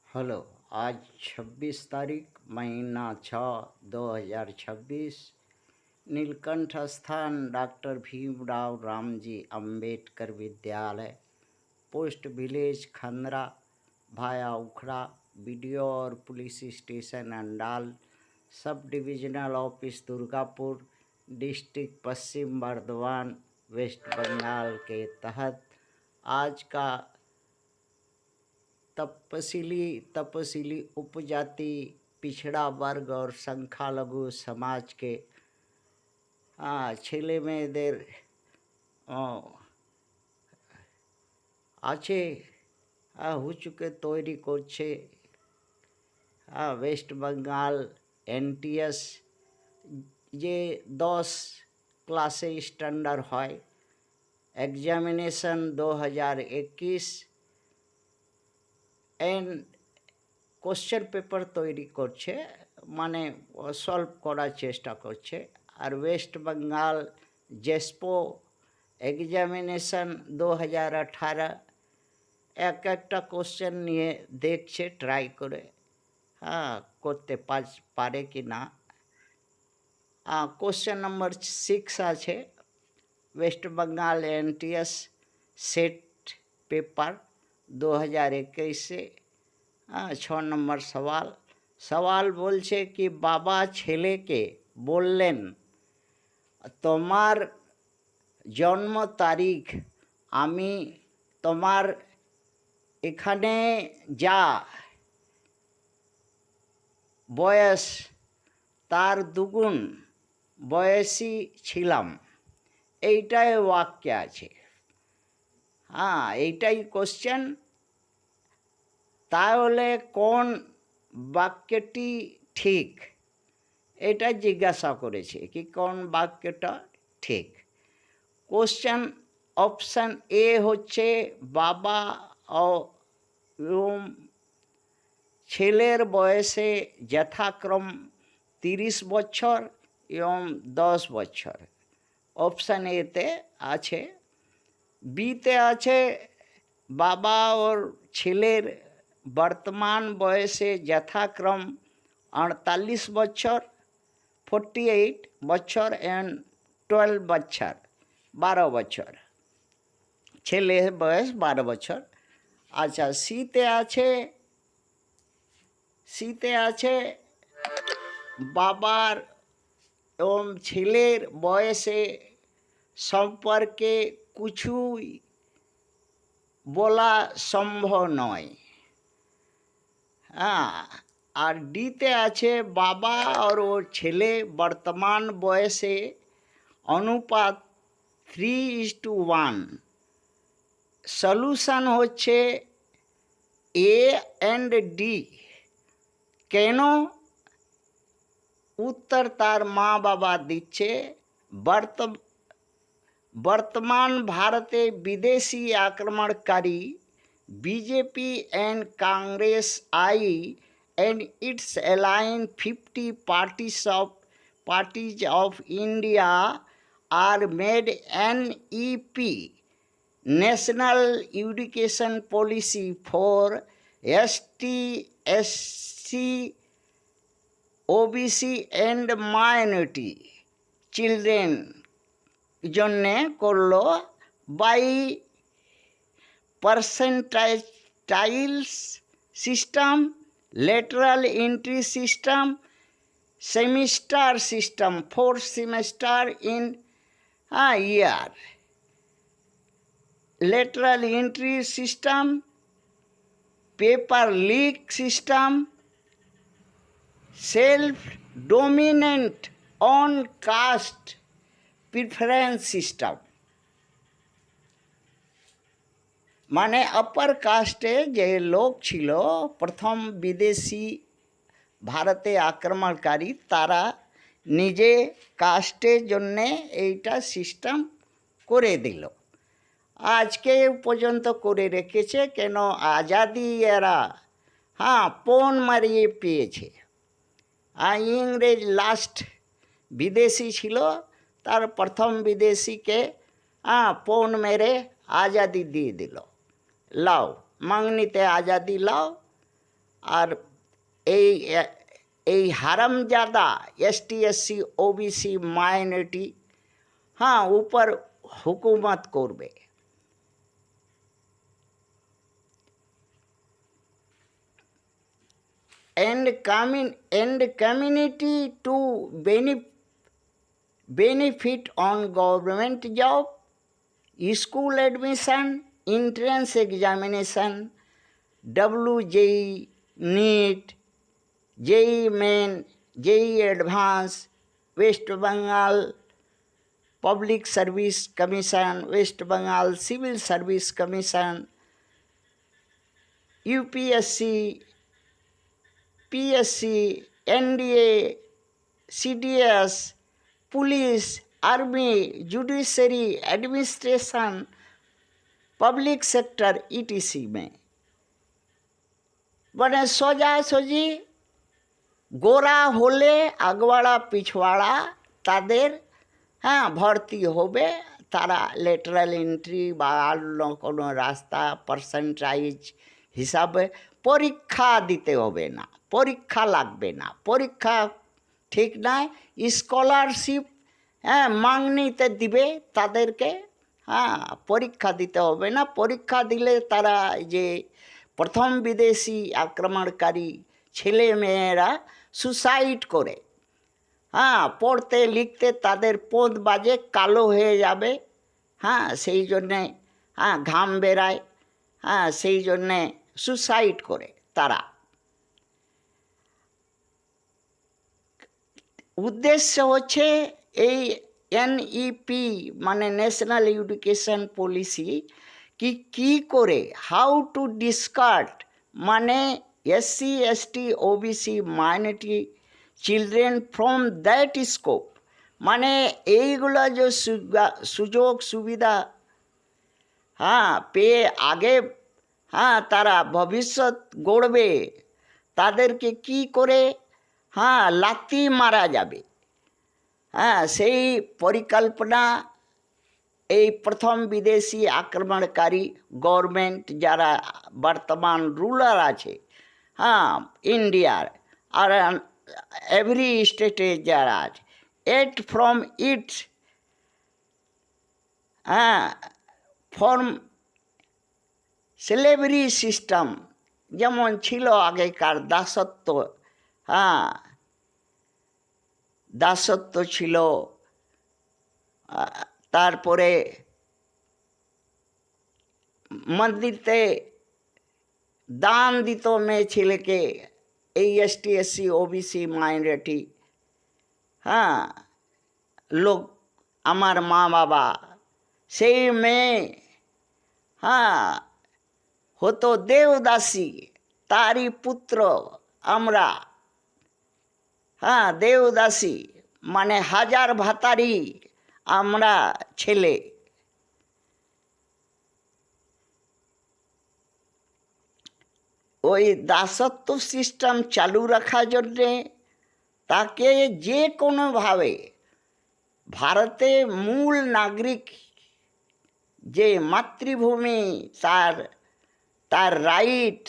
Hello. आज 26 तारीख महीना 6 2026 नीलकंठ स्थान doctor Bhimrao Ramji Ambedkar Vidyalaya, post village Khandra, भाया उखड़ा, बीडीओ और police station Andal, sub divisional office Durgapur, district Paschim Bardhaman, West Bengal के तहत आज का तपसीली उपजाति, पिछड़ा वर्ग और संख्यालघु समाज के ছেলে মেয়েদের আছে হুচুকে তৈরি করছে ওয়েস্ট বেঙ্গল এনটিএস, যে 10 ক্লাসে স্ট্যান্ডার্ড হয়, এক্সামিনেশন 2021 এন্ড কোশ্চেন পেপার তৈরি করছে, মানে সলভ করার চেষ্টা করছে। আর ওয়েস্ট বেঙ্গল জেসপো এক্সামিনেশন 2018 একটা কোশ্চেন নিয়ে দেখছে, ট্রাই করে করতে পারে কি না। কোশ্চেন নম্বর 6 আছে West Bengal NTS set paper 2021 से। 6 নম্বর সওয়াল বলছে কি, বাবা ছেলেকে বললেন তোমার জন্ম তারিখ আমি তোমার এখানে যা বয়স তার দুগুণ বয়সী ছিলাম, এইটাই বাক্য আছে। এইটাই কোশ্চেন। তাহলে কোন বাক্যটি ঠিক, এটা জিজ্ঞাসা করেছে কি কোন বাক্যটা ঠিক। কোশ্চেন অপশান এ হচ্ছে বাবা ও ছেলের বয়সে যথাক্রম 30 বছর এবং 10 বছর, অপশান এতে আছে। बीते আছে বাবা और ছেলের বর্তমান বয়সে যথাক্রম 48 বছর, 48 বছর এন্ড 12 বছর, 12 বছর, ছেলের বয়স 12 বছর। আচ্ছা, শীতে আছে বাবার এবং ছেলের বয়সে সম্পর্কে কিছুই বলা সম্ভব নয়। আর ডিতে আছে বাবা আর ওর ছেলে বর্তমান বয়সে অনুপাত 3:1। সলিউশন হচ্ছে এ এন্ড ডি। কেন? উত্তর তার মা বাবা দিচ্ছে। वर्तमान भारते विदेशी आक्रमणकारी BJP and Congress I and it's align 50 parties of India are made NEP, National Education Policy for ST, SC, OBC and minority children জন্যে করলো by percentiles system, lateral entry system, semester system, 4 semester in a year, lateral entry system, paper leak system, self dominant on caste preference system, মানে আপার কাস্টে যে লোক ছিল প্রথম বিদেশি ভারতে আক্রমণকারী, তারা নিজে কাস্টের জন্যে এইটা সিস্টেম করে দিল। আজকে পর্যন্ত করে রেখেছে। কেন? আজাদি এরা পণ মারিয়ে পেয়েছে। ইংরেজ লাস্ট বিদেশি ছিল, তার প্রথম বিদেশিকে পণ মেরে আজাদি দিয়ে দিল। লাও মাংনিতে আজাদি লাও, আর এই এই হারামজাদা এসটি এসসি ওবিসি মাইনরিটি উপর হুকুমত করবে। and community to benefit on government job, school admission, entrance examination, WJEE, NEET, JEE Main, JEE Advance, West Bengal Public Service Commission, West Bengal Civil Service Commission, UPSC, PSC, NDA, CDS, Police, Army, Judiciary, Administration, Public Sector, etc. में মানে সোজাসুজি গোরা হলে আগওয়াড়া পিছওয়াড়া তাদের ভর্তি হবে। তারা lateral entry বা অন্য কোনো রাস্তা পার্সেন্টাইজ হিসাবে পরীক্ষা দিতে হবে না, পরীক্ষা লাগবে না, পরীক্ষা ঠিক নাই, স্কলারশিপ মাংনিতে দিবে তাদেরকে, পরীক্ষা দিতে হবে না। পরীক্ষা দিলে তারা যে প্রথম বিদেশি আক্রমণকারী ছেলে মেয়েরা সুসাইড করে, পড়তে লিখতে তাদের পোদ বাজে, কালো হয়ে যাবে, সেই জন্যে ঘাম বেরায়, সেই জন্যে সুসাইড করে তারা। উদ্দেশ্য হচ্ছে এই NEP মানে ন্যাশনাল এডুকেশন পলিসি কি করে হাউ টু ডিসকার্ড মানে SC ST OBC minority children from that scope, মানে এইগুলো যে সুযোগ সুবিধা পেয়ে আগে তারা ভবিষ্যৎ গড়বে, তাদেরকে কি করে লাথি মারা যাবে, সেই পরিকল্পনা এই প্রথম বিদেশি আক্রমণকারী গভর্নমেন্ট যারা বর্তমান রুলার আছে ইন্ডিয়ার আর এভরি স্টেটে যারা আছে, from its form slavery system যেমন ছিল আগেকার দাসত্ব, দাসত্ব ছিল, তারপরে মন্দিরতে দান দিত মেয়ে ছেলেকে এই ST SC OBC মাইনরিটি লোক, আমার মা বাবা, সেই মেয়ে হতো দেবদাসী, তারই পুত্র আমরা, দেবদাসী মানে হাজার ভাতারি আমরা ছেলে। ওই দাসত্ব সিস্টেম চালু রাখার জন্যে তাকে যে কোনোভাবে ভারতে মূল নাগরিক যে মাতৃভূমি তার রাইট,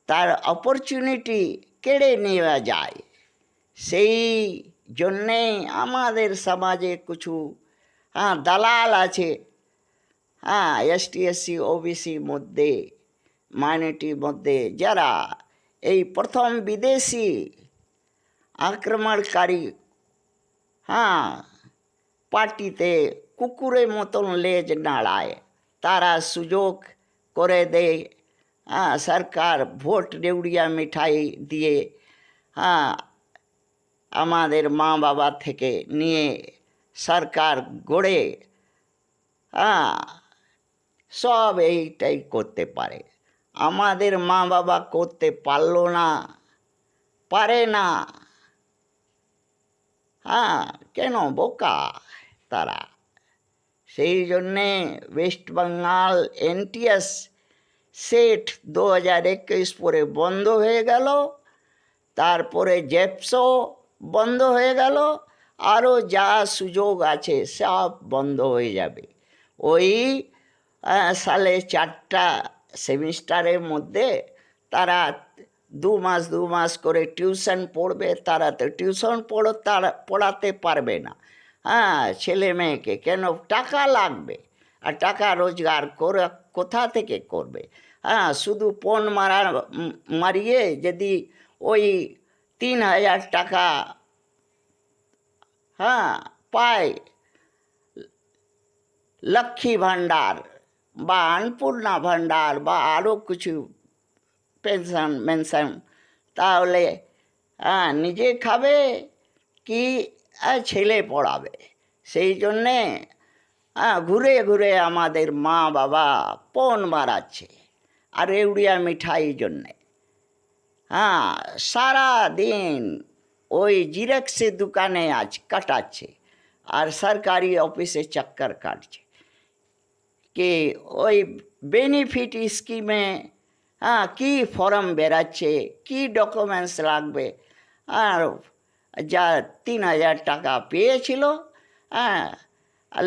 তার অপরচুনিটি কেড়ে নেওয়া যায়, সেই জন্যে আমাদের সমাজে কিছু দালাল আছে ST SC OBC মধ্যে মাইনরিটির মধ্যে, যারা এই প্রথম বিদেশি আক্রমণকারী পার্টিতে কুকুরের মতন লেজ নাড়ায়, তারা সুযোগ করে দেয়, সরকার ভোট দেউড়িয়া মিঠাই দিয়ে আমাদের মা বাবা থেকে নিয়ে সরকার গড়ে সব এইটাই করতে পারে। আমাদের মা বাবা করতে পারলো না, পারে না, কেন? বোকা তারা। সেই জন্যে ওয়েস্ট বেঙ্গল NTS সেট 2021 পরে বন্ধ হয়ে গেল, তারপরে জেপসো বন্ধ হয়ে গেল, আরও যা সুযোগ আছে সব বন্ধ হয়ে যাবে। ওই সালে 4টা সেমিস্টারের মধ্যে তারা দু মাস করে টিউশন পড়বে, তারা তো টিউশন তারা পড়াতে পারবে না। হ্যাঁ, ছেলে মেয়েকে কেন, টাকা লাগবে, আর টাকা রোজগার করে কোথা থেকে করবে? হ্যাঁ, শুধু পণ মারিয়ে যদি ওই 3,000 টাকা হ্যাঁ পায় লক্ষ্মী ভাণ্ডার বা অন্নপূর্ণা ভাণ্ডার বা আরও কিছু পেনশন মেনশন, তাহলে নিজে খাবে কি ছেলে পড়াবে? সেই জন্যে ঘুরে ঘুরে আমাদের মা বাবা পণ মারাচ্ছে আর এউড়িয়া মিঠাই জন্যে। সারা দিন ওই জিরেক্সের দোকানে কাটাচ্ছে আর সরকারি অফিসে চক্কর কাটছে কি ওই বেনিফিট স্কিমে কি ফর্ম বেরাচ্ছে, কি ডকুমেন্টস লাগবে, আর যা 3,000 টাকা পেয়েছিল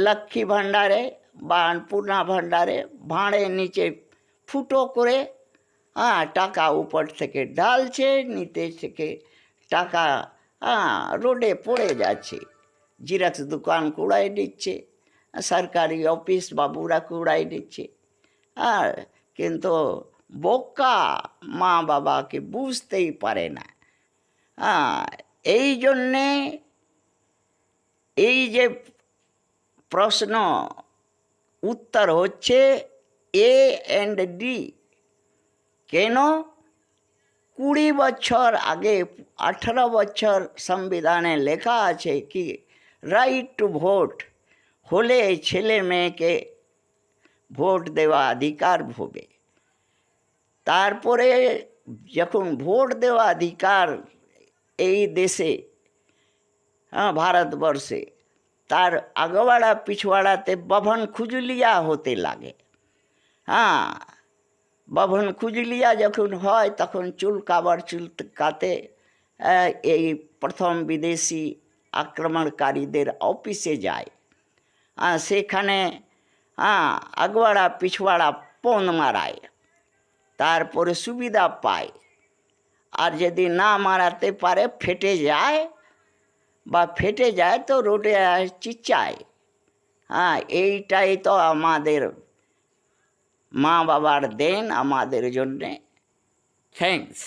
লক্ষ্মী ভাণ্ডারে বা অন্নপূর্ণা ভাণ্ডারে ভাঁড়ে নিচে ফুটো করে টাকা উপর থেকে ঢালছে, নিতে থেকে টাকা রোডে পড়ে যাচ্ছে, জিরাক্স দোকান কুড়াই দিচ্ছে, সরকারি অফিস বাবুরা কুড়াই দিচ্ছে। আর কিন্তু বোকা মা বাবাকে বুঝতেই পারে না। এই জন্যে এই যে প্রশ্ন উত্তর হচ্ছে এ অ্যান্ড ডি। কেন? 20 বছর আগে, 18 বছর সংবিধানে লেখা আছে কি রাইট টু ভোট হলে ছেলে মেয়েকে ভোট দেওয়া অধিকার হবে। তারপরে যখন ভোট দেওয়া অধিকার এই দেশে ভারতবর্ষে, তার আগবাড়া পিছবাড়াতে বাভন খুজলিয়া হতে লাগে। বাভন খুজলিয়া যখন হয় তখন চুলকাতে এই প্রথম বিদেশি আক্রমণকারীদের অফিসে যায়, সেখানে আগবাড়া পিছবাড়া পণ মারায়, তারপরে সুবিধা পায়। আর যদি না মারাতে পারে ফেটে যায় তো রোডে চিচায়। এইটাই তো আমাদের মা বাবার দেন আমাদের জন্যে। থ্যাঙ্কস।